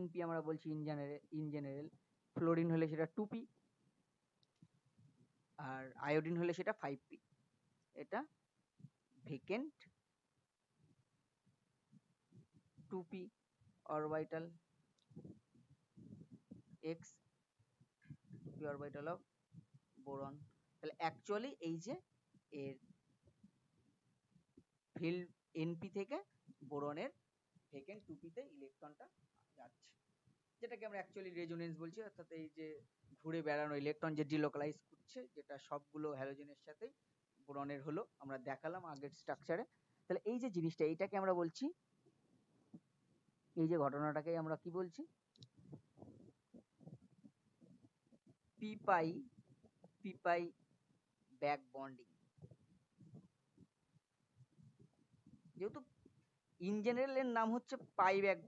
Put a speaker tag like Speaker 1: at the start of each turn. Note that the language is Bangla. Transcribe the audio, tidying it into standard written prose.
Speaker 1: NP আমরা বলছি ইন জেনারেল, ফ্লোরিন হলে সেটা 2p, আর আয়োডিন হলে সেটা 5p। এটা vacant 2p orbital, x 2p orbital of boron. তাহলে অ্যাকচুয়ালি এই যে এর ফিল্ড NP থেকে বোরনের ভেকেন্ট 2p তে ইলেকট্রনটা যাচ্ছে, যেটাকে আমরা অ্যাকচুয়ালি রেজোনেন্স বলছি। অর্থাৎ এই যে ঘুরে বেড়ানো ইলেকট্রন যে ডিলোকালাইজ করছে, যেটা সবগুলো হ্যালোজেনের সাথে বোরনের হলো, আমরা দেখালাম আগের স্ট্রাকচারে। তাহলে এই যে জিনিসটা, এইটাকে আমরা বলছি, এই যে ঘটনাটাকে আমরা কি বলছি, পি পাই ব্যাক বন্ডিং। যেহেতু ইন জেনারেল এর নাম হচ্ছে পাই ব্যাক